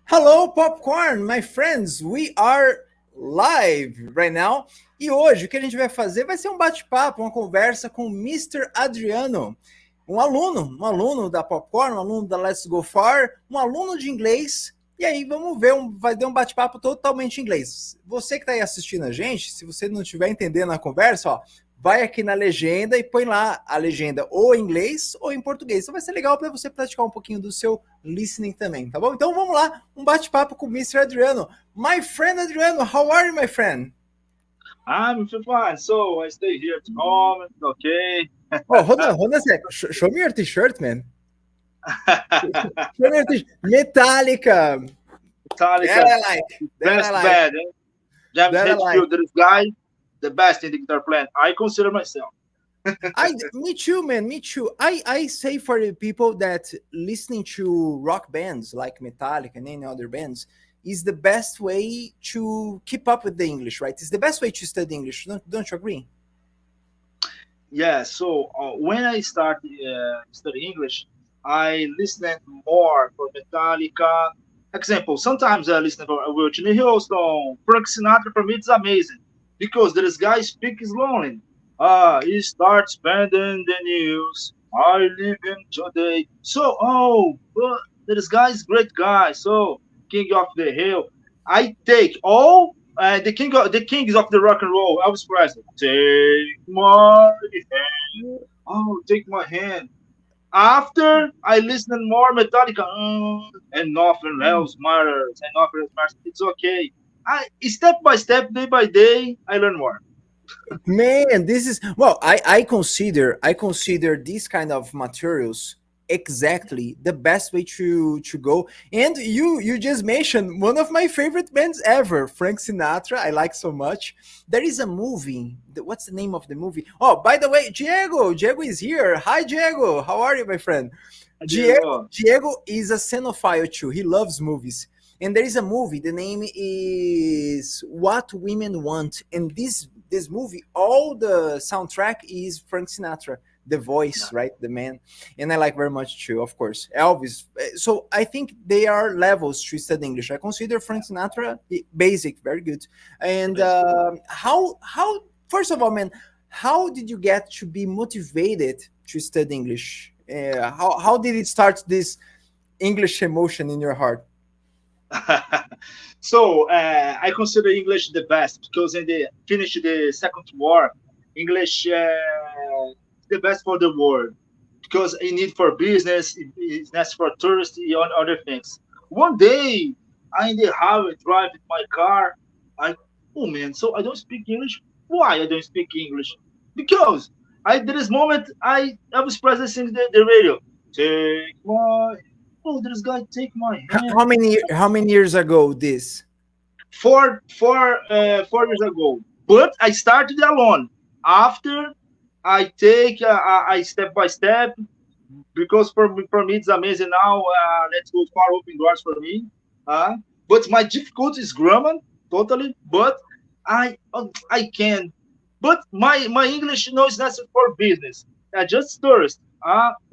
Hello, Popcorn, my friends. We are live right now. E hoje o que a gente vai fazer vai ser um bate-papo, uma conversa com o Mr. Adriano, um aluno da Popcorn, um aluno da Let's Go Far, um aluno de inglês. E aí vamos ver, vai ter um bate-papo totalmente em inglês. Você que está aí assistindo a gente, se você não estiver entendendo a conversa, ó, vai aqui na legenda e põe lá a legenda ou em inglês ou em português. Então vai ser legal para você praticar um pouquinho do seu listening também, tá bom? Então vamos lá, um bate-papo com o Mr. Adriano. My friend Adriano, how are you, my friend? I'm fine. So I stay here at home. Okay. Oh, hold on a sec. Show me your t-shirt, man. Show me your t-shirt. Metallica. That Metallica, I like. That I best like. band. James That I like. Hetfield, this guy, the best in the guitar playing. I consider myself. Me too, man. Me too. I say for the people that listening to rock bands like Metallica and any other bands is the best way to keep up with the English, right? It's the best way to study English. Don't you agree? Yeah. So when I start studying English, I listen more for Metallica. Example, sometimes I listen for Whitney Houston, Frank Sinatra. For me, it's amazing because this guy speaks slowly. He starts spending the news. I live in today. So, but this guy is great guy. So, King of the Hill. I take all the kings of the rock and roll. Elvis Presley. Take my hand. Oh, take my hand. After I listen more Metallica, and nothing else matters, and nothing else matters. It's okay. I step by step, day by day, I learn more. Man, this is well. I consider these kind of materials exactly the best way to go. And you just mentioned one of my favorite bands ever, Frank Sinatra. I like so much. There is a movie. What's the name of the movie? Oh, by the way, Diego is here. Hi, Diego. How are you, my friend? Diego, Diego. Diego is a cinephile too. He loves movies. And there is a movie. The name is What Women Want. And this movie, all the soundtrack is Frank Sinatra, the voice, right, the man. And I like very much too, of course, Elvis. So I think they are levels to study English. I consider Frank Sinatra basic, very good. And how first of all, man, how did you get to be motivated to study English? How did it start this English emotion in your heart? So I consider English the best because in the finish the Second War, English is the best for the world because it need for business, it's necessary for tourists and other things. One day, I in the highway drive with my car. I oh man, so I don't speak English. Why I don't speak English? Because I there is moment I was present sing the radio. Take my oh, this guy take my hand. How many years ago this? 4 years ago. But I started alone. After I take I step by step because for me it's amazing now. Let's go far open doors for me. Uh, but my difficulty is grammar totally. But I can. But my English is necessary for business. Just tourist.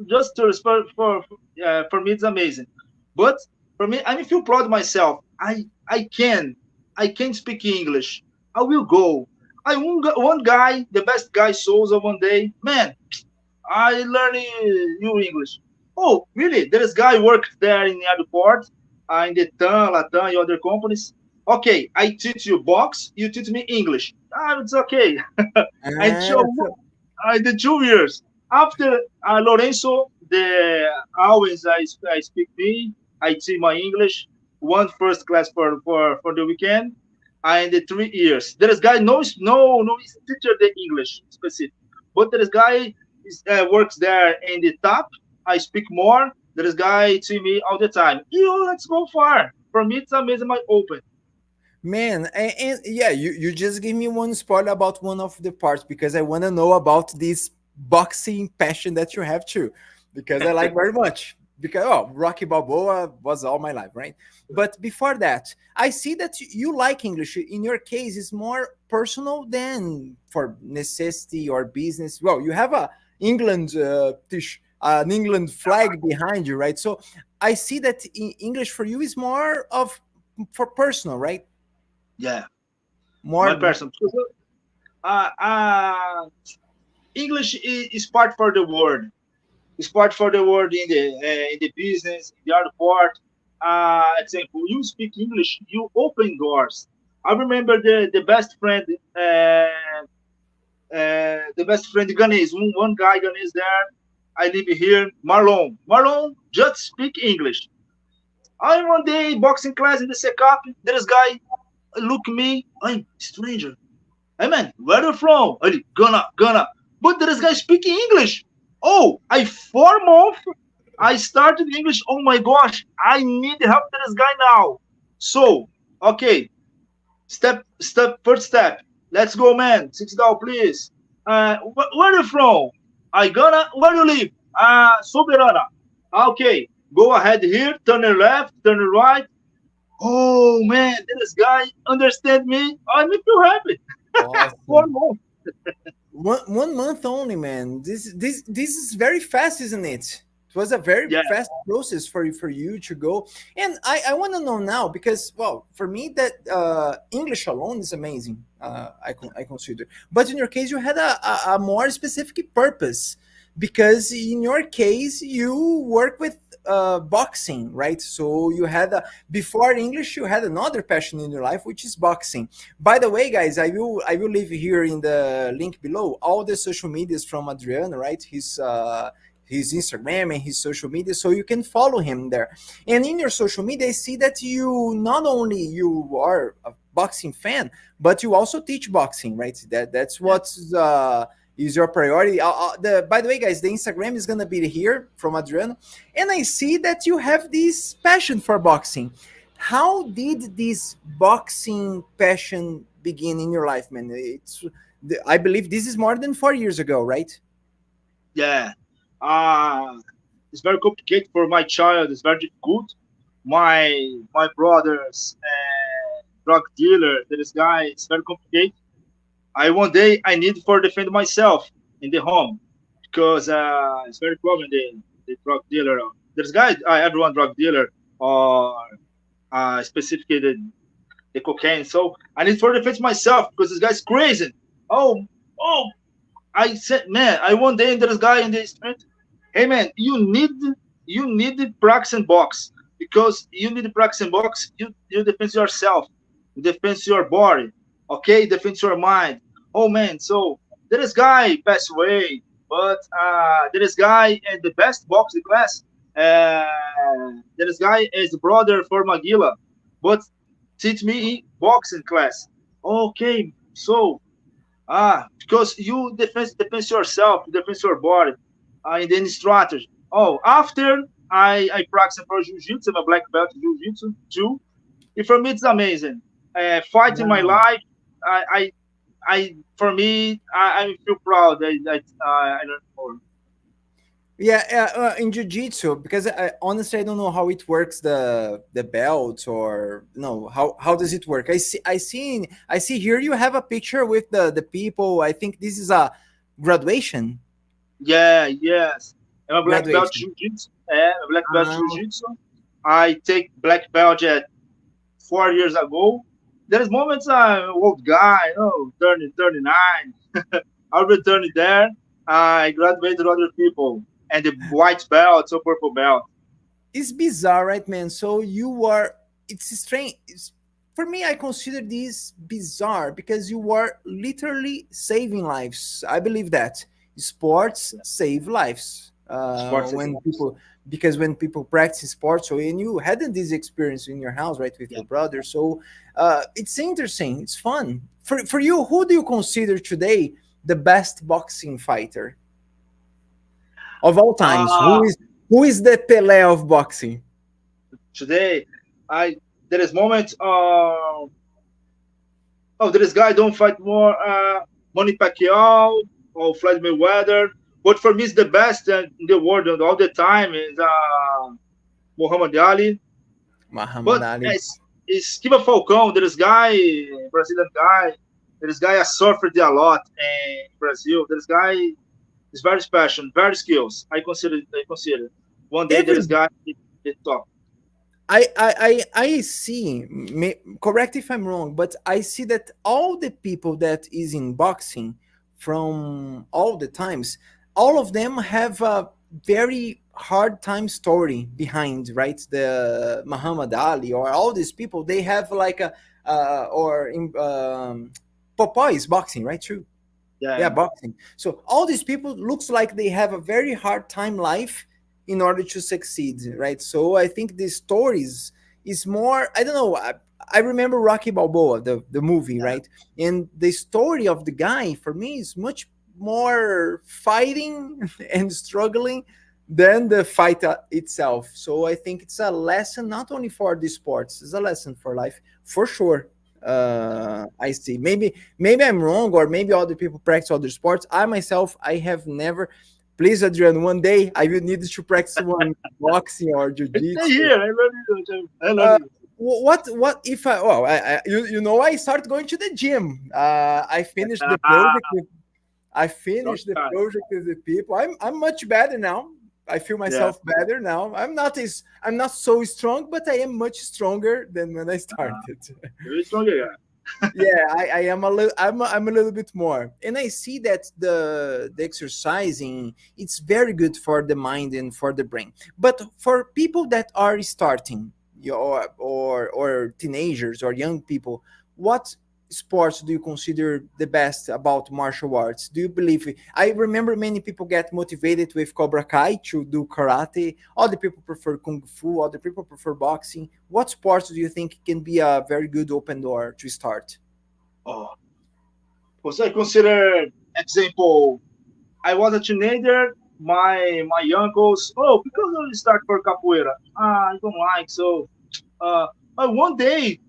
Just tourist for me it's amazing. But for me, I feel proud of myself. I can speak English. I will go. One guy, the best guy Souza one day, man, I learning new English. Oh, really? There is guy worked there in the airport, in the TAN, Latam, and other companies. Okay, I teach you box, you teach me English. It's okay. And Ah, so I did 2 years. After Lorenzo, the always I speak me, I see my English, one first class for the weekend, and the 3 years. There is guy knows no teacher the English specific, but there is guy works there in the top. I speak more. There is guy to me all the time. Yo, let's go far. For me, it's amazing. My open. man, and yeah, you just gave me one spoiler about one of the parts because I want to know about this boxing passion that you have too, because I like very much. Because Rocky Balboa was all my life, right? But before that, I see that you like English. In your case, it's more personal than for necessity or business. Well, you have a England an England flag behind you, right? So I see that English for you is more of for personal, right? Yeah, my More. person. Uh, uh, English is part for the world. It's part for the world in the business, in the other part. Example, you speak English, you open doors. I remember the best friend, the best friend Ghanese, one guy Ghanese there. I live here, Marlon. Marlon just speak English. I one day boxing class in the secap. This guy look me, I'm stranger. Hey man, where you from? I Ghana. But this guy speaking English. Oh, I 4 months. I started English. Oh my gosh, I need help to this guy now. So, okay, first step. Let's go, man. Sit down, please. Where you from? I gonna. Where you live? Soberana. Okay, go ahead here. Turn left. Turn right. Oh man, this guy understand me. I make you happy. Awesome. 4 months. 1 month only, man. This is very fast, isn't it? It was a very Yeah, fast process for you to go. And I want to know now because, well, for me that English alone is amazing. I consider, but in your case, you had a more specific purpose because in your case you work with boxing, right? So you had before English, you had another passion in your life, which is boxing. By the way, guys, I will leave here in the link below all the social medias from Adriano, right? His Instagram and his social media, so you can follow him there. And in your social media, I see that you not only you are a boxing fan, but you also teach boxing, right? That's yeah, what is your priority. By the way, guys, the Instagram is gonna be here from Adriano, and I see that you have this passion for boxing. How did this boxing passion begin in your life, man? I believe this is more than 4 years ago, right? yeah. Uh, it's very complicated for my child. It's very difficult. My brother's drug dealer. This guy is very complicated. I one day I need for defend myself in the home because it's very common the drug dealer. There's guy everyone drug dealer or specifically the cocaine. So I need for defend myself because this guy's crazy. Oh, oh, I said, man, I one day this guy in the street. Hey man, you need the practice and box because you need the practice and box. You defend yourself, you defend your body, okay, defend your mind. Oh man, so there is guy passed away, but there is guy in the best boxing class. There is guy is the brother for Magila, but teach me boxing class. Okay, so because you defend yourself, you defend your body, and then strategy. Oh, after I practice for jiu-jitsu, I'm a black belt in jiu-jitsu too. And for me, it's amazing. Fighting my Wow. life, for me, I feel proud. I learned more. Yeah, in jiu-jitsu, because honestly I don't know how it works, the belt, or no, how does it work? I see here you have a picture with the people. I think this is a graduation. Yeah, yes. I'm a black belt Graduation. jiu-jitsu. I'm a black belt Uh, jiu-jitsu. I take black belt at 4 years ago. There's moments I'm old guy, 30, 39. I'll return it there. I graduated other people. And the white belt, so purple belt. it's bizarre, right, man? So you are. It's strange. For me, I consider this bizarre because you are literally saving lives. I believe that sports Yeah. save lives. Sports is When lives. people, because when people practice sports, so and you had this experience in your house, right, with Yeah. your brother. So it's interesting. It's fun. For you, who do you consider today the best boxing fighter of all times? Uh, Who is the Pele of boxing? Today, there is moment. This guy don't fight more. Manny Pacquiao or Floyd Mayweather. But for me, it's the best in the world and all the time is Muhammad Ali. Muhammad But Ali. it's Kiba Falcão. There is guy, Brazilian guy. There is guy I suffered a lot in Brazil. There is guy. It's very special, very skills. I consider. One day there Every is guy at top. I see. Correct if I'm wrong, but I see that all the people that is in boxing from all the times, all of them have a very hard time story behind, right? The Muhammad Ali or all these people, they have like a or in Popeye is boxing, right? True. Yeah, Yeah, boxing. So all these people looks like they have a very hard time life in order to succeed, right? So I think the stories is more. I don't know. I remember Rocky Balboa, the movie, yeah, right? And the story of the guy for me is much more fighting and struggling than the fight itself. So I think it's a lesson not only for the sports, it's a lesson for life for sure. I see. Maybe I'm wrong, or maybe other people practice other sports. I myself, I have never. Please, Adrian, one day I will need to practice one boxing or stay jiu-jitsu. here. I love you, Jim. I love Uh, you. what if I? Well, you know I started going to the gym. I finished the Ah, project. I strong finished the guy. project with the people. I'm much better now. I feel Yeah, myself better now. I'm not so strong, but I am much stronger than when I started. very strong guy. Yeah, I am a little I'm a little bit more, and I see that the exercising it's very good for the mind and for the brain. But for people that are starting, or teenagers or young people, what sports do you consider the best about martial arts? Do you believe? I remember many people get motivated with Cobra Kai to do karate. Other people prefer kung fu. Other people prefer boxing. What sports do you think can be a very good open door to start? Oh, because I consider example. I was a teenager. My uncles. Oh, because I start for capoeira. I don't like so. Uh, but one day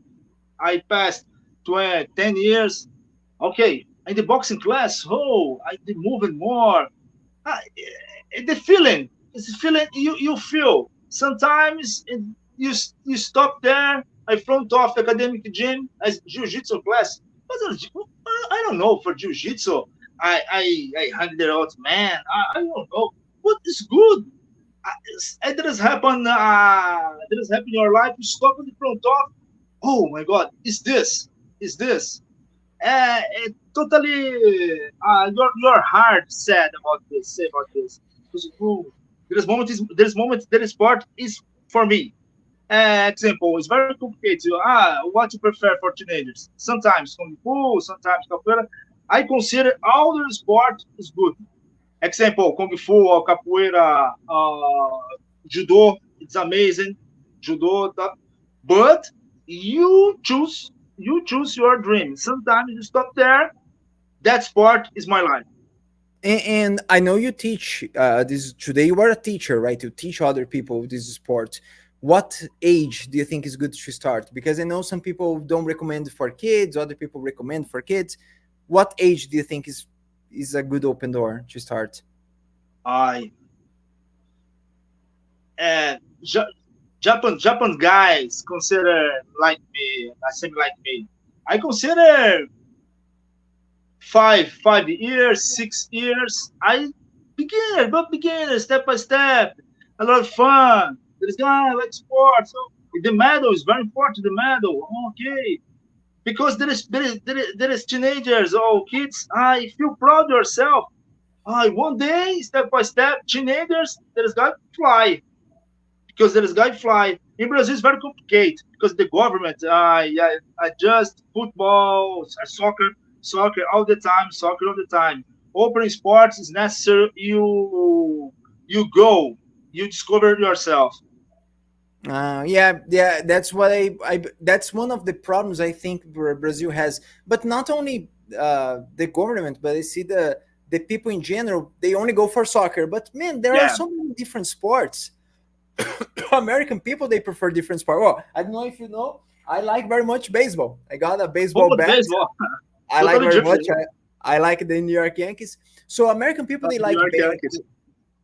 I passed 20, 10 years. Okay, in the boxing class, oh, I did moving more. Ah, the feeling, it's the feeling you feel. Sometimes you stop there in front of the academic gym as jiu-jitsu class. I don't know for jiu-jitsu. I 100 out man. I don't know. What is good? It does happen. It does happen in your life. You stop in the front of. Oh my God! Is this? Is this? Totally your heart sad about this say about this because oh, there's part is for me. Example, it's very complicated. What you prefer for teenagers? Sometimes kung fu, sometimes capoeira. I consider all the sport is good. Example, kung fu or capoeira, judo. It's amazing, judo. But you choose your dream. Sometimes you stop there. That sport is my life. And I know you teach this today. You are a teacher, right? You teach other people this sport. What age do you think is good to start? Because I know some people don't recommend for kids, other people recommend for kids. What age do you think is a good open door to start? I and Japan guys consider like me, same like me. I consider 5 years, 6 years. I beginner, step by step. A lot of fun. There's guy like sports. So the medal is very important. The medal, okay, because there is teenagers or kids. I feel proud of yourself. I one day, step by step, teenagers, there is guy fly because there is guy fly. In Brazil, it's very complicated because the government, yeah, just football, soccer all the time, soccer all the time. Open sports is necessary. You go, you discover yourself. Yeah, that's what that's one of the problems I think Brazil has. But not only the government, but I see the people in general. They only go for soccer. But man, there are Yeah, so many different sports. American people they prefer different sport. Well, I don't know if you know. I like very much baseball. I got a baseball football, bat. baseball, I like totally very much. different. I like the New York Yankees. So American people they New like York Yankees.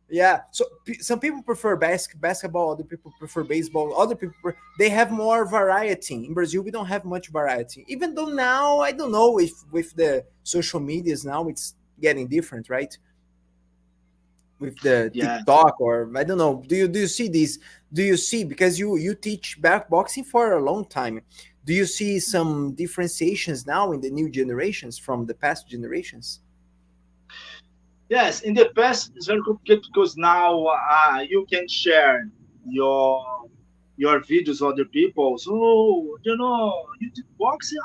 yeah. So some people prefer basketball. Other people prefer baseball. Other people they have more variety. In Brazil, we don't have much variety. Even though now I don't know if with the social medias now it's getting different, right? with the Yeah. TikTok, or I don't know. Do you see this? Do you see, because you teach back boxing for a long time? Do you see some differentiations now in the new generations from the past generations? Yes, in the past it's very complicated because now you can share your your videos with other people. So you did boxing.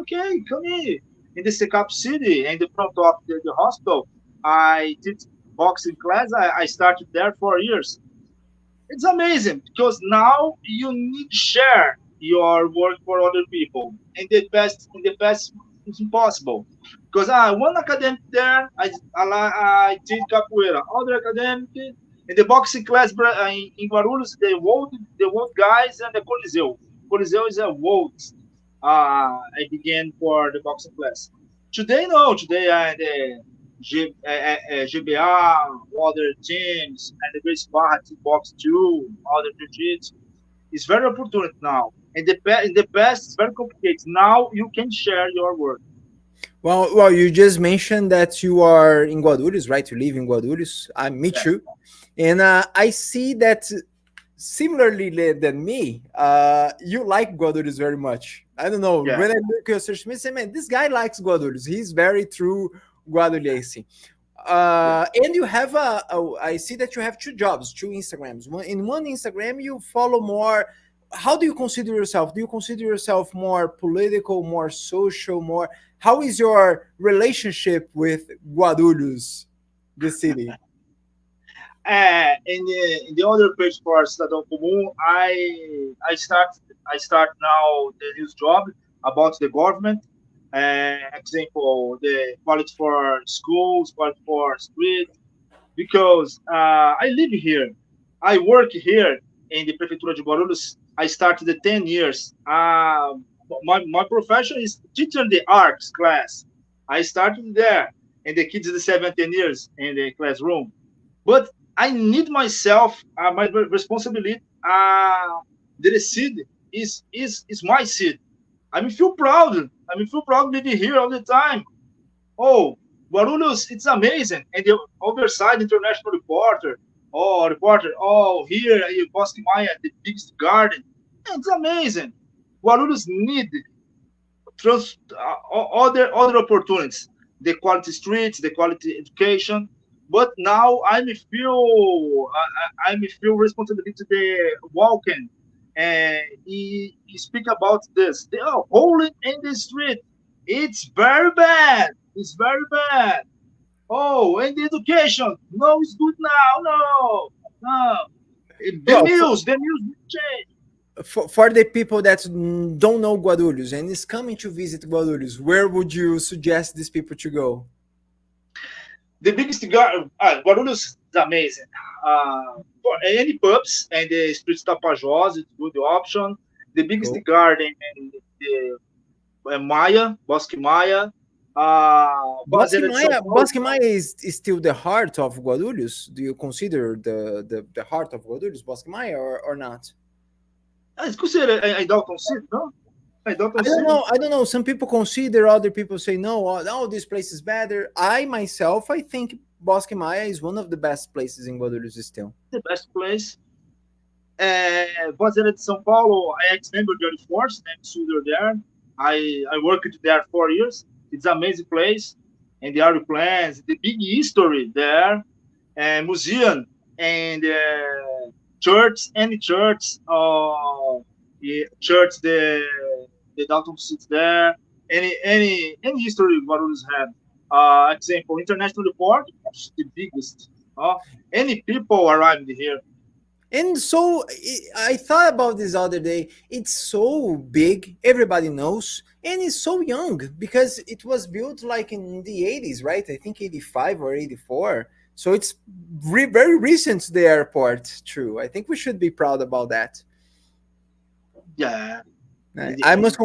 Okay, come here. In the Secap City, in the front of the hospital, I did boxing class. I started there 4 years. It's amazing because now you need to share your work for other people. In the past, it's impossible because one academic there, I did capoeira. Other academic in the boxing class in Guarulhos, the old guys and the Coliseu. Coliseu is a world. I began for the boxing class. Today, no. Today, the GBA, other teams, and the Grace Barra to box too, other jiu-jitsu. It's very opportunity now. In the past, it's very complicated. Now you can share your work. Well, you just mentioned that you are in Guarulhos, right? You live in Guarulhos. I meet Yes. you, and I see that similarly than me, you like Guarulhos very much. I don't know. Yeah. When I look at your social media, I say, man, this guy likes Guarulhos. He's very true Guarulhense. Yeah. And you have I see that you have two jobs, two Instagrams. In one Instagram, you follow more. How do you consider yourself? Do you consider yourself more political, more social, more? How is your relationship with Guarulhos, the city? In the other page for Cidadão Comum, I start now the new job about the government. Example, the quality for schools, quality for street, because I live here. I work here in the Prefeitura de Guarulhos. I started the 10 years. My profession is teaching the arts class. I started there, and the kids the 17 years in the classroom. But I need myself, my responsibility. The seed is my seed. I feel proud. Feel proud to be here all the time. Oh, Guarulhos, it's amazing. And the oversight international reporter. Oh, here in Bosque Maya, the biggest garden. It's amazing. Guarulhos need other opportunities, the quality streets, the quality education. But now I feel responsibility to the walking, and he speak about this. They are holding in the street. It's very bad. It's very bad. Oh, and the education. No, it's good now. No, no. The Well, news. The news will change. for the people that don't know Guarulhos and is coming to visit Guarulhos, where would you suggest these people to go? The biggest Guarulhos is amazing. For any pubs and the streets Tapajós, it's good option. The biggest Cool. garden and the Maia, Bosque Maia, Bosque Fazenda de São Maia, Paulo. Bosque Maia is still the heart of Guarulhos. Do you consider the heart of Guarulhos Bosque Maia, or not? It's considered a Dalton City, no? A I Dalton don't City, know. I don't know. Some people consider, other people say no. Oh, this place is better. I myself, I think Bosque Maia is one of the best places in Guarulhos still. the best place. Fazenda de São Paulo, I ex-member of the force, named Suder there. I worked there 4 years. It's an amazing place. And the aeroplanes, the big history there, museum, and church, any church, yeah, church, the Dalton sits there, any history Guarulhos have. Example, international report, the biggest. Any people arrived here. And so I thought about this other day. It's so big, everybody knows, and it's so young because it was built like in the 80s, right? I think 85 or 84. So it's very recent, the airport. True. I think we should be proud about that. Yeah. And I must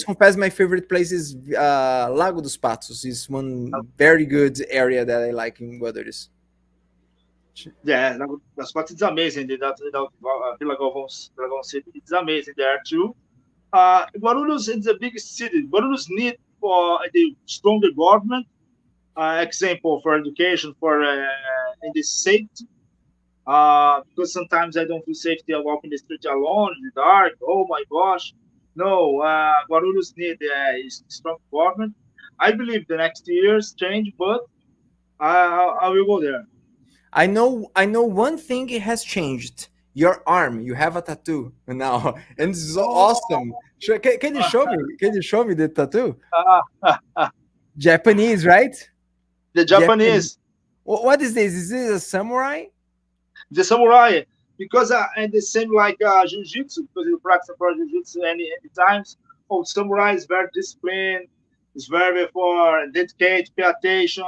confess, my favorite place is Lago dos Patos. Is one very good area that I like in Guarulhos. yeah, that's what it's amazing. That Vila Galvão City, it's amazing there too. Guarulhos is the biggest city. Guarulhos need for the stronger government. Example for education, for in the safety. Because sometimes I don't feel safety. I walk in the street alone in the dark. Oh my gosh, no. Guarulhos need a strong government. I believe the next years change, but I will go there. I know one thing it has changed. Your arm. You have a tattoo now. And this is Oh, awesome. Can you show me? Can you show me the tattoo? uh, Japanese, right? the Japanese. Japanese, What is this? Is this a samurai? the samurai, because and the same like jiu-jitsu, because you practice for jiu-jitsu any times. Oh, samurai is very disciplined. Is very for dedicate, pay attention,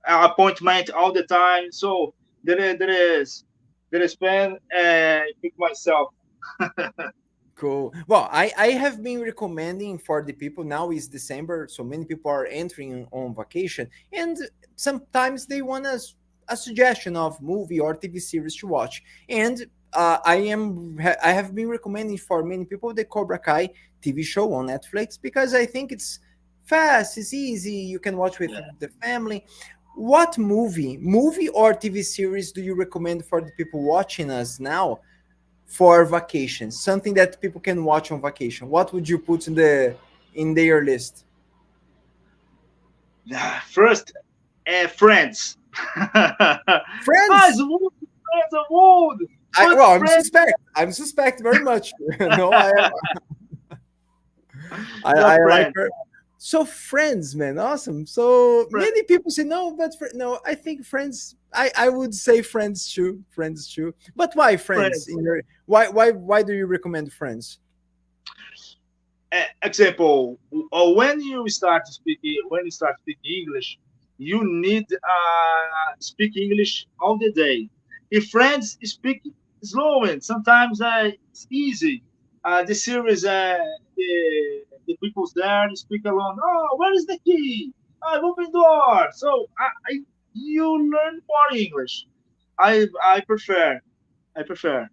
appointment all the time. So there is pen pick myself. Cool. Well, I have been recommending for the people, now is December, so many people are entering on vacation, and sometimes they want a suggestion of movie or TV series to watch. And I have been recommending for many people the Cobra Kai TV show on Netflix because I think it's fast, it's easy, you can watch with Yeah. the family. What movie or TV series do you recommend for the people watching us now for vacations, something that people can watch on vacation? What would you put in their list? First, friends. Friends. It's wood, friends are wood. I But well, I'm friends, suspect. I'm suspect very much. No, I love like friends. her. So Friends, man, awesome. So Friends, many people say no, but no, I think Friends. I would say Friends too. Friends too. But why Friends? friends. In your why do you recommend Friends? Example, when you start speaking English, you need speak English all the day. If friends speak slow, and sometimes it's easy. The series, the people's there speak alone. Oh, where is the key? I open door. So you learn more English. I prefer. I prefer.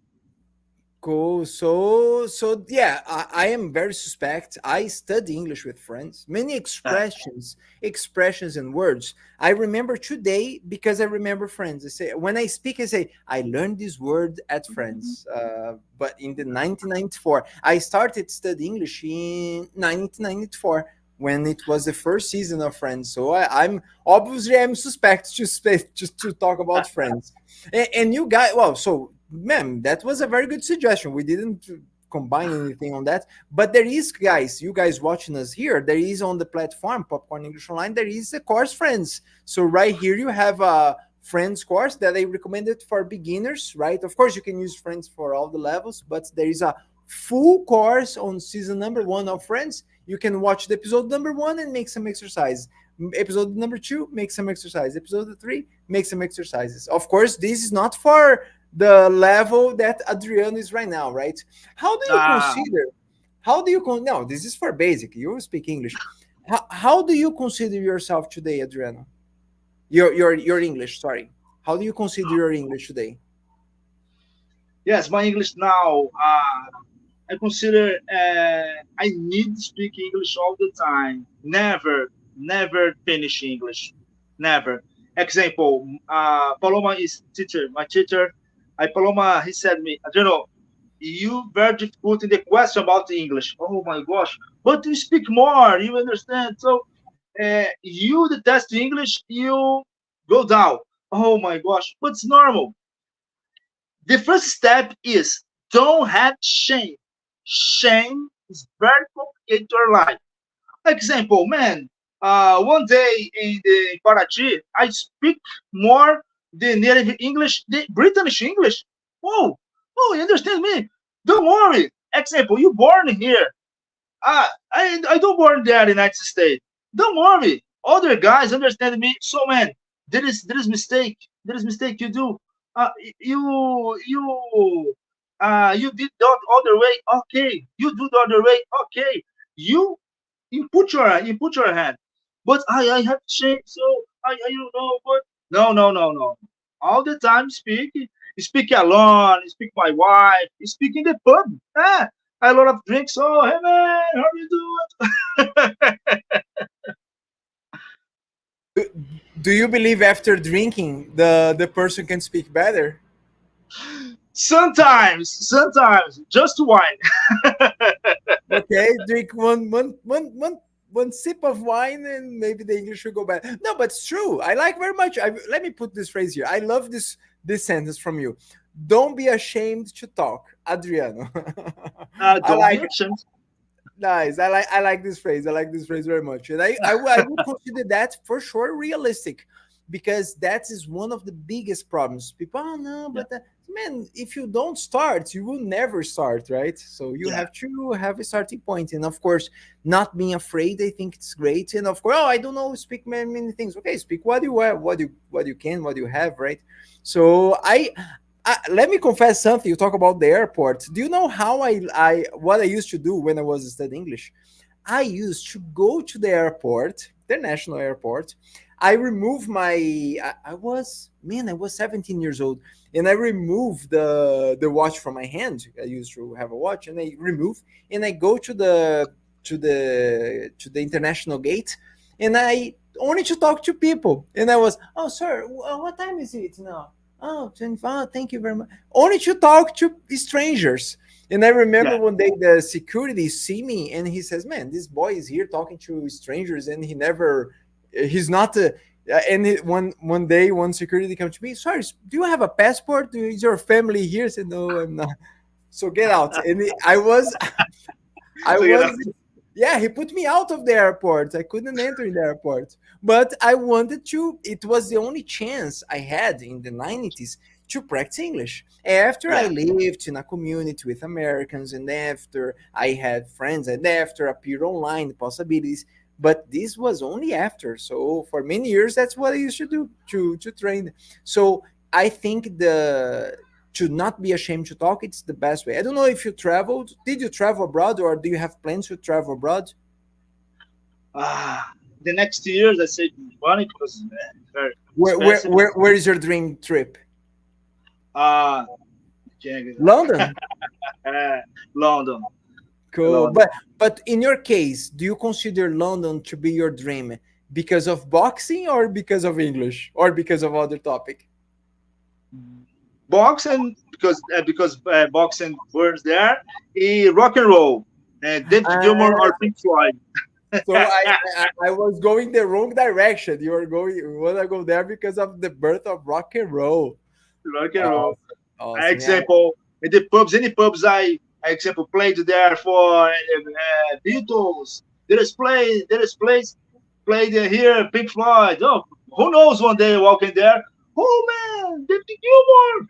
Cool. So yeah, I am very suspect. I study English with friends. Many Uh, expressions and words. I remember today because I remember friends. I say when I speak, I say I learned this word at friends. But in the 1994, I started studying English in 1994 when it was the first season of Friends. So I'm suspect just to talk about Friends. And you guys, well, so ma'am, that was a very good suggestion. We didn't combine anything on that, but there is, guys, you guys watching us here, there is on the platform Popcorn English Online, there is a course Friends. So right here you have a Friends course that I recommended for beginners, right? Of course, you can use Friends for all the levels, but there is a full course on season number 1 of Friends. You can watch the episode number 1 and make some exercise. Episode number 2, make some exercise. Episode 3, make some exercises. Of course, this is not for the level that Adriano is right now, right? How do you ah, consider? No, this is for basic. You speak English. How do you consider yourself today, Adriano? Your English. Sorry. How do you consider your English today? yes, my English now. I consider I need to speak English all the time. Never finish English. Never. Example, Paloma is teacher. My teacher, Paloma, he said me, Adriano, you very difficult in the question about the English. Oh my gosh! But you speak more. You understand? So you the test English, you go down. Oh my gosh! But it's normal. The first step is don't have shame. Shame is very complicated your life. Example, man, one day in the Parachi, I speak more the native English, the British English. Oh, oh, you understand me? Don't worry. Example, you born here. I don't born there in the United States. Don't worry. Other guys understand me. So man, there is mistake. There is mistake you do. You did that other way. Okay. You do the other way. Okay. You you put your hand. But I have shame. So I don't know. But no. All the time speak alone. Speak my wife. Speak in the pub. A lot of drinks. Oh, hey man, how you doing? Do, Do you believe after drinking the person can speak better? Sometimes, just wine. Okay, drink one sip of wine and maybe the English will go back. No, but it's true. I like very much. Let me put this phrase here. I love this sentence from you. Don't be ashamed to talk, Adriano. I Don't be like it. ashamed. Nice. I like this phrase. I like this phrase very much, and I would consider that for sure realistic, because that is one of the biggest problems. People, oh no, Yeah, but man, if you don't start, you will never start, right? So you yeah, have to have a starting point, and of course, not being afraid. I think it's great, and of course, oh, I don't know, speak many things. Okay, speak what you have, what you can, what you have, right? So let me confess something. You talk about the airport. Do you know how I what I used to do when I was studying English? I used to go to the airport, the national airport. I removed my. I was 17 years old, and I removed the watch from my hand. I used to have a watch, and I remove, and I go to the international gate, and I only to talk to people. And I was, oh sir, what time is it now? Oh, 25. Thank you very much. Only to talk to strangers. And I remember yeah, one day the security see me and he says, "Man, this boy is here talking to strangers, and he's not." One day, one security comes to me. Sorry, do you have a passport? Is your family here? I said, no, I'm not. So get out. And I so you was know, yeah, he put me out of the airport. I couldn't enter in the airport. But I wanted to, it was the only chance I had in the 90s to practice English. After I yeah, lived in a community with Americans, and after I had friends, and after appeared online possibilities. But this was only after. So for many years, that's what I used to do to train. So I think the to not be ashamed to talk, it's the best way. I don't know if you traveled. Did you travel abroad, or do you have plans to travel abroad? the next 2 years I saved money because it's very Where where expensive. where, where is your dream trip? Uh, can't get London. uh, London, Cool. London. But in your case, do you consider London to be your dream because of boxing, or because of English, or because of other topic? Boxing because boxing burns there. Rock and roll and David Gilmour or Pink Floyd. So I was going the wrong direction. You want to go there because of the birth of rock and roll. Rock and roll. Awesome, awesome. Yeah. Example in the pubs, any pubs I example played there for Beatles. Played here Pink Floyd. Oh, who knows? One day walking there, oh man, David Gilmour.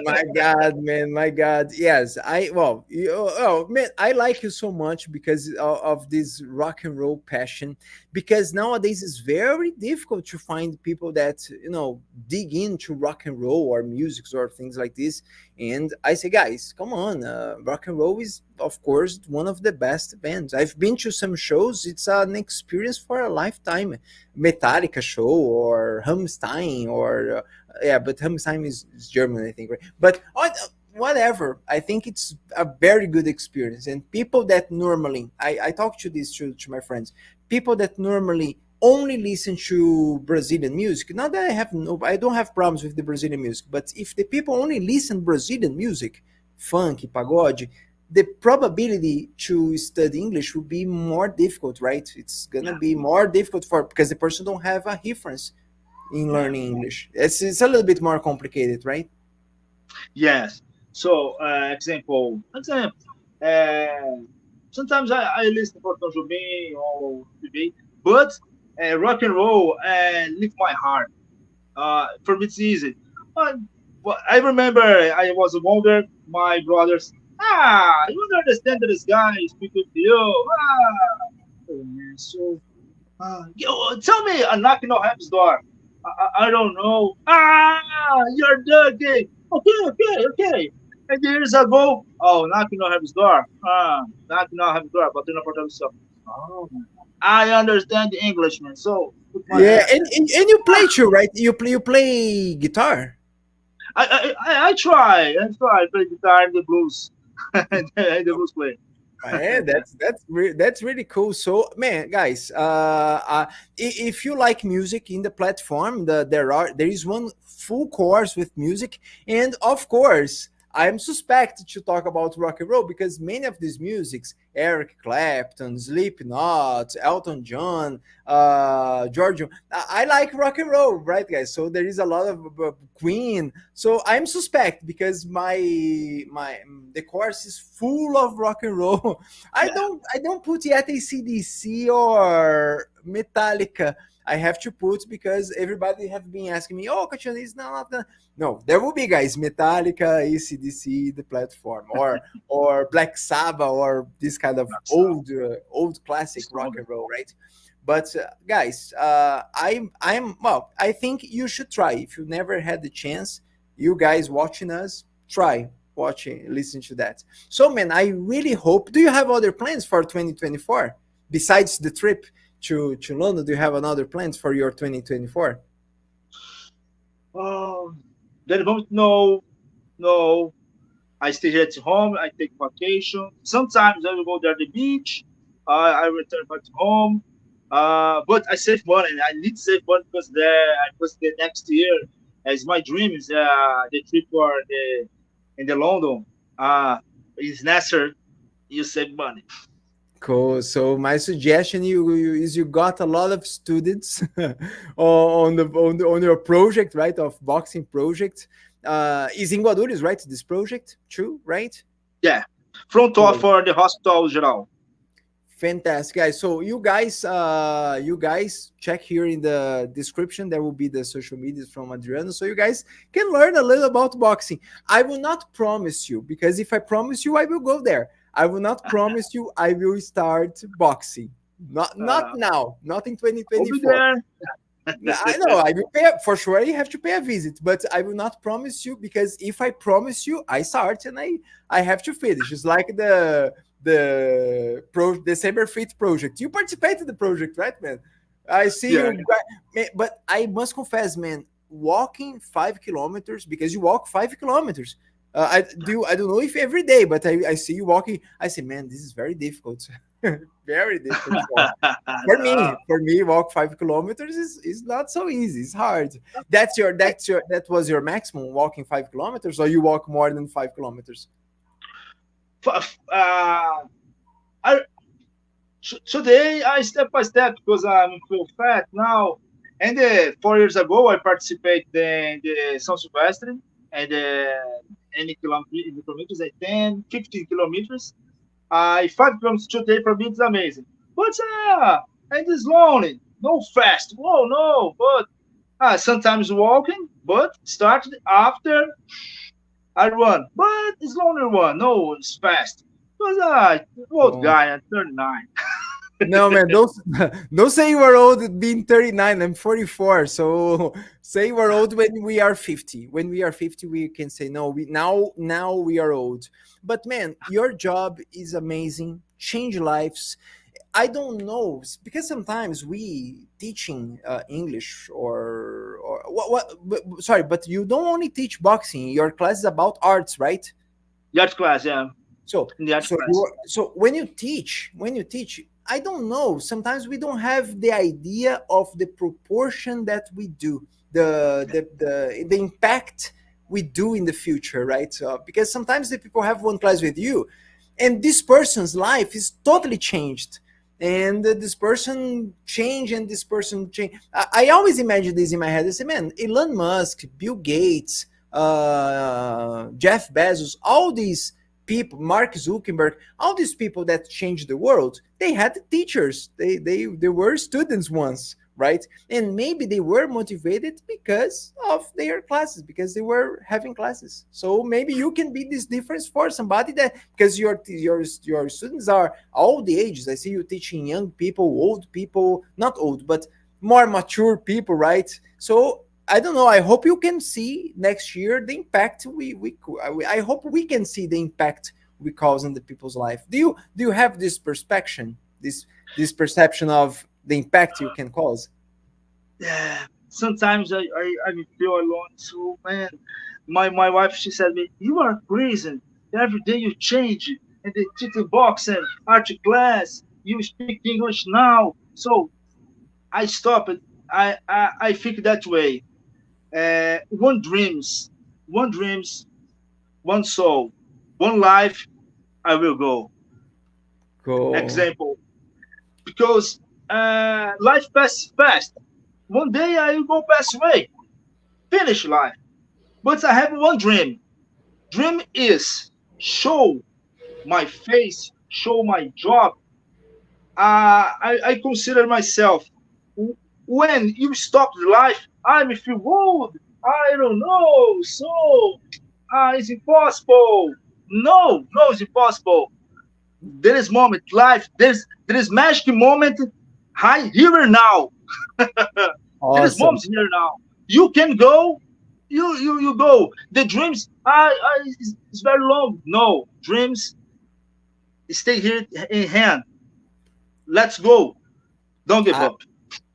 My God, man, my God. Yes, oh man, I like you so much because of this rock and roll passion. Because nowadays it's very difficult to find people that dig into rock and roll or music or things like this. And I say, guys, come on, rock and roll is of course one of the best bands. I've been to some shows. It's an experience for a lifetime. Metallica show or Hamstein or yeah, but Hamstein is German, I think, right? But whatever, I think it's a very good experience. And people that normally, I talk to this to my friends, people that normally only listen to Brazilian music. Not that I don't have problems with the Brazilian music, but if the people only listen Brazilian music, funk, pagode, the probability to study English will be more difficult, right? It's gonna Yeah, be more difficult for because the person don't have a reference in yeah, learning English. It's a little bit more complicated, right? yes. So example. Uh, Sometimes I listen for Tom Jobim or TV, but rock and roll lift my heart. For me, it's easy. Uh, but I remember I was younger. My brothers, you don't understand that this guy is speaking to you. Oh, man, so tell me, I'm knocking on heaven's door. I don't know. You're dirty. Okay. And years ago, knocking on heaven's door. Knocking on heaven's door, but then I myself. Oh, I understand the Englishman. So put my Yeah, hand. and you play too, right? You play guitar. I try. I play guitar and the blues, and the blues play. Man, that's really cool. So, man, guys, if you like music in the platform, there is one full course with music, and of course, I'm suspect to talk about rock and roll because many of these musics, Eric Clapton, Slipknot, Elton John, George, I like rock and roll, right, guys? So there is a lot of Queen. So I'm suspect because my the course is full of rock and roll. I don't put yet ACDC or Metallica. I have to put because everybody have been asking me, oh, Kachan is not the... No, there will be guys, Metallica, ACDC, the platform, or Black Sabbath, or this kind of old classic rock and roll, right? But guys, I'm well. I think you should try. If you never had the chance, you guys watching us, try watching, listen to that. So, man, I really hope. Do you have other plans for 2024 besides the trip to London? Do you have another plans for your 2024? Um, at the moment, no, no. I stay here at home. I take vacation. Sometimes I will go there to the beach. I return back to home. But I save money. I need to save money because the next year, as my dream is the trip for the in the London. Is necessary. You save money. Cool. So my suggestion is you got a lot of students on your project, right? Of boxing project. Is in Guarulhos, right? This project, true, right? Yeah, front off Cool. for the hospital geral. Fantastic, guys. So you guys check here in the description. There will be the social medias from Adriano, so you guys can learn a little about boxing. I will not promise you because if I promise you, I will go there. I will not promise you I will start boxing. Not Uh, now, not in I'll be 2024. there. I know I will pay for sure. You have to pay a visit, but I will not promise you because if I promise you, I start and I have to finish. It's like the Saber Fit project. You participated in the project, right, man? I see Yeah. you, man, but I must confess, man, walking 5 kilometers because you walk 5 kilometers. I don't know if every day, but I see you walking. I say, man, this is very difficult, very difficult No. for me walk 5 kilometers is not so easy, it's hard. That was your maximum walking 5 kilometers, or you walk more than 5 kilometers? Uh, I today I step by step because I'm feel fat now. And 4 years ago I participated in the São Silvestre and any kilometers, 10, 15 kilometers. 5 kilometers today for me is amazing. But and it's lonely, no fast. Whoa, no, but sometimes walking, but started after I run. But it's longer one. No, it's fast. Because old Oh. guy at 39. No, man, don't say you are old at being 39. I'm 44. So say you are old when we are 50. When we are 50, we can say no, now we are old. But man, your job is amazing. Change lives. I don't know because sometimes we teaching English or sorry, but you don't only teach boxing. Your class is about arts, right? The art class, yeah. So In the art class. so when you teach, I don't know. Sometimes we don't have the idea of the proportion that we do, the impact we do in the future, right? So, because sometimes the people have one class with you, and this person's life is totally changed, and this person change and this person change. I always imagine this in my head. I say, man, Elon Musk, Bill Gates, Jeff Bezos, all these people, Mark Zuckerberg, all these people that changed the world, they had teachers. They were students once, right? And maybe they were motivated because of their classes, because they were having classes. So maybe you can be this difference for somebody that because your students are all the ages. I see you teaching young people, old people, not old, but more mature people, right? So I don't know. I hope you can see next year the impact I hope we can see the impact we cause in the people's life. Do you have this perception, this perception of the impact you can cause? Yeah. Sometimes I feel alone too, man. My wife, she said me, you are crazy. Every day you change. and the teaching box and art class. You speak English now. So I stop it. I think that way. One dreams, one soul, one life. I will go. Cool. Example, because life passes fast. One day I will go pass away, finish life. But I have one dream. Dream is show my face, show my job. I consider myself when you stop the life, I feel old. I don't know. So it's impossible. No, no, it's impossible. There is moment, life. There is magic moment. Hi, here and now. There is Awesome. moments here now. You can go. You go. The dreams. It's very long. No dreams. Stay here in hand. Let's go. Don't give I, up.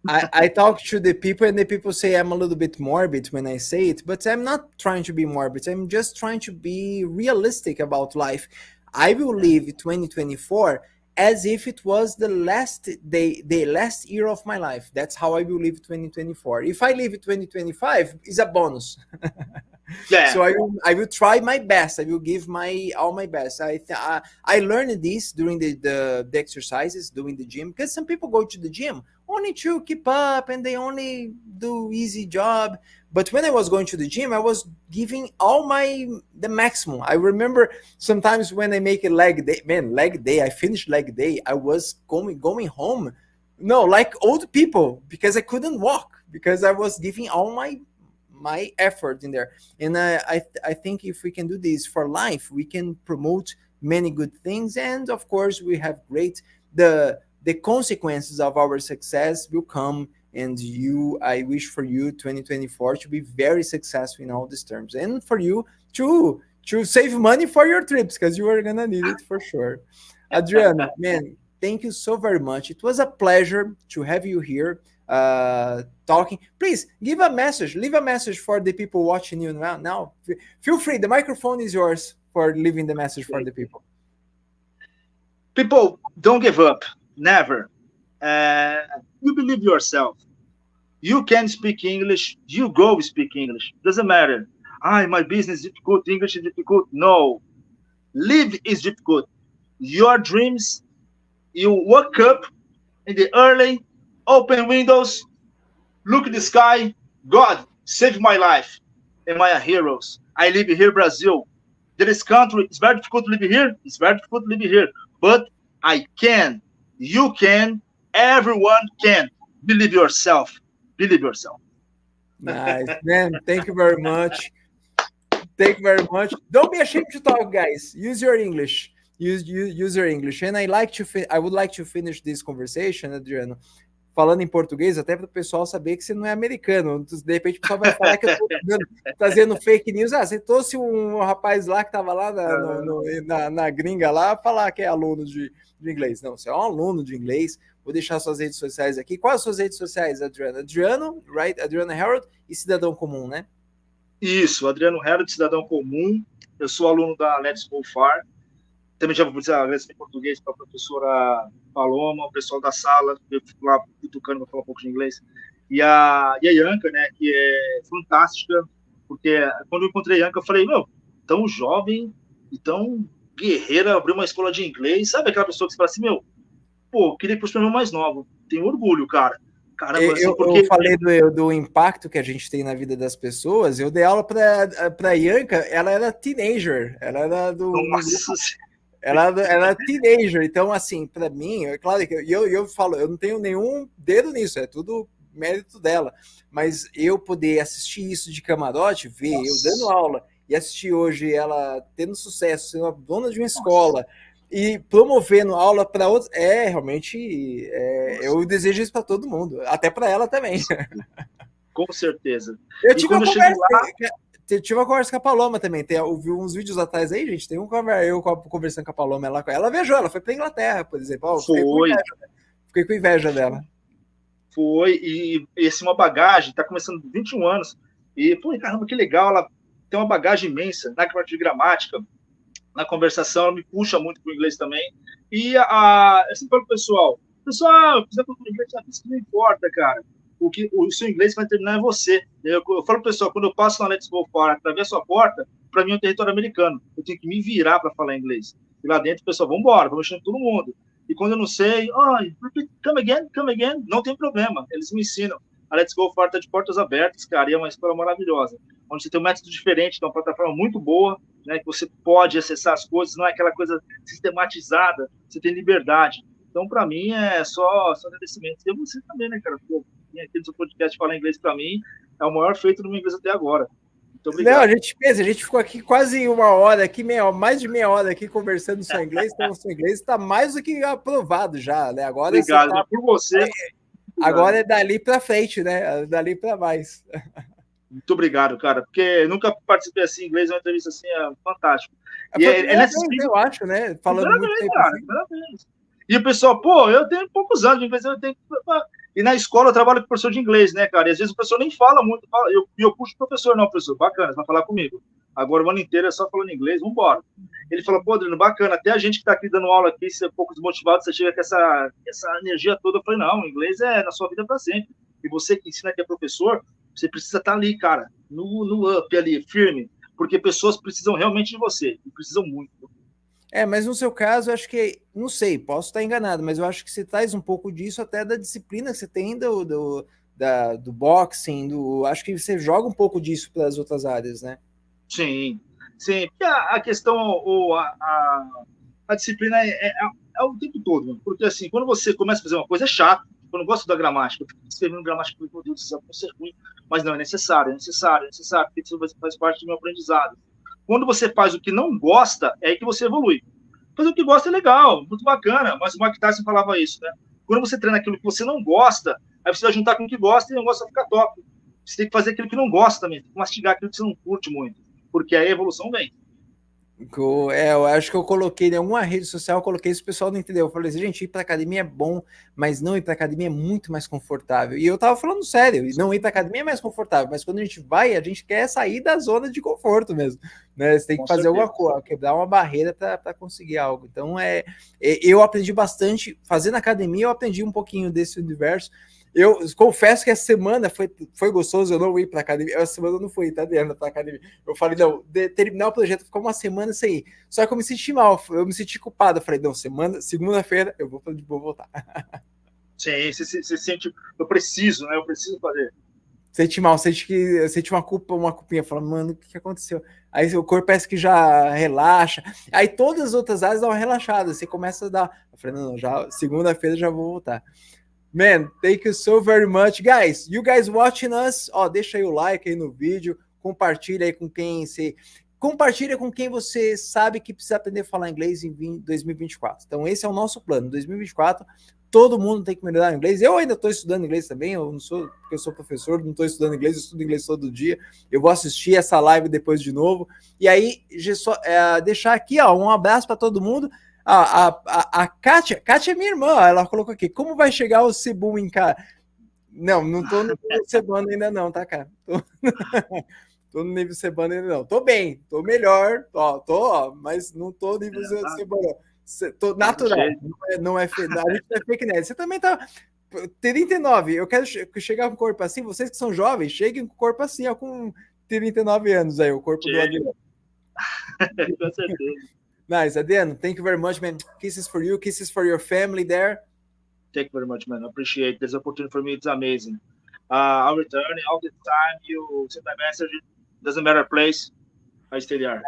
I talk to the people and the people say I'm a little bit morbid when I say it, but I'm not trying to be morbid. I'm just trying to be realistic about life. I will live 2024 as if it was the last day, the last year of my life. That's how I will live 2024. If I live 2025, is a bonus. Yeah. So I will try my best. I will give my all my best. I learned this during the exercises, doing the gym, because some people go to the gym only to keep up and they only do easy job. But when I was going to the gym, I was giving all the maximum. I remember sometimes when I make a leg day, man, leg day, I finished leg day, I was going home, no, like old people, because I couldn't walk, because I was giving all my effort in there. And I think if we can do this for life, we can promote many good things, and of course we have great the consequences of our success will come. And I wish for you 2024 to be very successful in all these terms, and for you to save money for your trips, because you are gonna need it for sure. Adriano, man, thank you so very much. It was a pleasure to have you here talking. Please give a message, leave a message for the people watching you now. Feel free, the microphone is yours for leaving the message for the people. People, don't give up. Never. Uh, you believe yourself. You can speak English. You go speak English. Doesn't matter. My business is difficult. English is difficult. No. Live is difficult. Your dreams, you wake up in the early, open windows, look at the sky. God, save my life. Am I a hero? I live here, Brazil. This country, it's very difficult to live here. It's very difficult to live here. But I can. You can. Everyone can. Believe yourself. Believe yourself. Nice, man. Thank you very much. Thank you very much. Don't be ashamed to talk, guys. Use your English. Use your English. And I would like to finish this conversation, Adriano, falando em português, até para o pessoal saber que você não é americano. De repente o pessoal vai falar que eu estou trazendo fake news. Você trouxe um rapaz lá que estava lá na gringa lá falar que é aluno de inglês. Não, você é um aluno de inglês. Vou deixar suas redes sociais aqui. Quais as suas redes sociais, Adriano? Adriano, right? Adriano Herold e Cidadão Comum, né? Isso, Adriano Herold, Cidadão Comum. Eu sou aluno da Let's Go Far. Também já vou dizer agradecer em português para a professora Paloma, o pessoal da sala, eu fico lá cutucando para falar um pouco de inglês. E a Ianca, né, que é fantástica, porque quando eu encontrei a Ianca, eu falei, tão jovem e tão guerreira, abriu uma escola de inglês. Sabe aquela pessoa que você fala assim, queria que fosse meu mais novo. Tenho orgulho, cara. Caramba, assim, eu falei do impacto que a gente tem na vida das pessoas. Eu dei aula para a Ianca, ela era teenager, ela era Nossa. Ela era teenager, então assim, para mim, é claro que eu falo, eu não tenho nenhum dedo nisso, é tudo mérito dela, mas eu poder assistir isso de camarote, ver eu dando aula e assistir hoje ela tendo sucesso, sendo a dona de uma escola e promovendo aula para outros, realmente, eu desejo isso para todo mundo, até para ela também. Com certeza. Eu tive uma conversa tive uma conversa com a Paloma também. Ouviu uns vídeos atrás aí, gente. Tem eu conversando com a Paloma. Ela viajou, ela foi para Inglaterra, por exemplo. Fiquei com inveja dela. Foi, e assim, uma bagagem, tá começando 21 anos. E, caramba, que legal, ela tem uma bagagem imensa na parte de gramática, na conversação, ela me puxa muito para o inglês também. E eu sempre falo pro pessoal, quiser falar inglês, isso não importa, cara. O seu inglês vai terminar é você. Eu falo pro pessoal, quando eu passo na Let's Go fora, atravesso a porta, para mim é um território americano. Eu tenho que me virar para falar inglês. E lá dentro, o pessoal, vamos embora, vamos mexer com todo mundo. E quando eu não sei, come again, não tem problema, eles me ensinam. A Let's Go fora está de portas abertas, cara, e é uma escola maravilhosa, onde você tem um método diferente, tem uma plataforma muito boa, né, que você pode acessar as coisas, não é aquela coisa sistematizada, você tem liberdade. Então, para mim, é só agradecimento. E você também, né, cara? Pô, aqui no seu podcast falar inglês, para mim, é o maior feito do meu inglês até agora. Muito obrigado. Não, a gente ficou aqui quase uma hora, aqui mais de meia hora aqui conversando no seu inglês, então o seu inglês está mais do que aprovado já, né? Agora obrigado, tá, por você. Agora é dali para frente, né? Dali para mais. Muito obrigado, cara, porque nunca participei assim em inglês, uma entrevista assim é fantástico. E é nessa vez, eu acho, né? Falando muito tempo cara, assim. Parabéns. E o pessoal, pô, eu tenho poucos anos de inglês, eu tenho. E na escola eu trabalho com professor de inglês, né, cara? E às vezes o professor nem fala muito. Eu puxo o professor, não, professor, bacana, você vai falar comigo. Agora o ano inteiro é só falando inglês, vambora. Ele falou, pô, Adriano, bacana, até a gente que tá aqui dando aula aqui, se é um pouco desmotivado, você chega com essa energia toda. Eu falei, não, o inglês é na sua vida para sempre. E você que ensina que é professor, você precisa estar ali, cara, no up ali, firme, porque pessoas precisam realmente de você, e precisam muito. Mas no seu caso, eu acho que, não sei, posso estar enganado, mas eu acho que você traz um pouco disso até da disciplina que você tem do boxing, acho que você joga um pouco disso para as outras áreas, né? Sim. Porque a questão, a disciplina é o tempo todo, porque assim, quando você começa a fazer uma coisa, é chato. Eu não gosto da gramática, eu fico escrevendo gramática, meu Deus do céu, pode ser ruim, mas não, é necessário, porque isso faz parte do meu aprendizado. Quando você faz o que não gosta, é aí que você evolui. Fazer o que gosta é legal, muito bacana, mas o Mike Tyson falava isso, né? Quando você treina aquilo que você não gosta, aí você vai juntar com o que gosta e não gosta, ficar top. Você tem que fazer aquilo que não gosta também, tem que mastigar aquilo que você não curte muito, porque aí a evolução vem. Eu acho que eu coloquei em alguma rede social, eu coloquei isso, o pessoal não entendeu. Eu falei assim, gente, ir pra academia é bom, mas não ir pra academia é muito mais confortável. E eu tava falando sério, não ir pra academia é mais confortável, mas quando a gente vai, a gente quer sair da zona de conforto mesmo, né? Você tem que fazer alguma coisa, quebrar uma barreira para conseguir algo. Então, eu aprendi bastante, fazendo academia, eu aprendi um pouquinho desse universo. Eu confesso que essa semana foi gostoso, eu não ir para academia. Essa semana eu não fui, tá, Adriano, para academia. Eu falei, não, terminar o projeto ficou uma semana sem ir. Só que eu me senti mal, eu me senti culpado. Eu falei, não, segunda-feira eu vou voltar. Sim, você sente, eu preciso fazer. Sente mal, sente uma culpinha, falando, mano, o que aconteceu? Aí o corpo parece que já relaxa. Aí todas as outras áreas dão uma relaxada, você começa a dar. Eu falei, não, já segunda-feira já vou voltar. Man, thank you so very much. Guys, you guys watching us, deixa aí o like aí no vídeo, compartilha aí com quem você sabe que precisa aprender a falar inglês em 2024. Então esse é o nosso plano. 2024, todo mundo tem que melhorar o inglês. Eu ainda estou estudando inglês também, porque eu sou professor, não estou estudando inglês, eu estudo inglês todo dia. Eu vou assistir essa live depois de novo. E aí, deixar aqui, um abraço para todo mundo. A Kátia é minha irmã, ela colocou aqui, como vai chegar o Cebu em casa? Não tô no nível Cebano ainda não, tá, cara? Tô no nível Cebano ainda não. Tô bem, tô melhor, mas não tô no nível Cebano. Tô natural, não é fake, a gente não é fake net. Você também tá 39, eu quero chegar com o corpo assim, vocês que são jovens, cheguem com o corpo assim, com 39 anos aí, o corpo do Adriano. Com certeza. Nice, Adriano, thank you very much, man. Kisses for you, kisses for your family there. Thank you very much, man. I appreciate this opportunity for me. It's amazing. I'll return all the time. You send my message. Doesn't matter place. I stay there.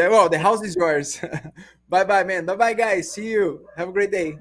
Well, the house is yours. Bye-bye, man. Bye-bye, guys. See you. Have a great day.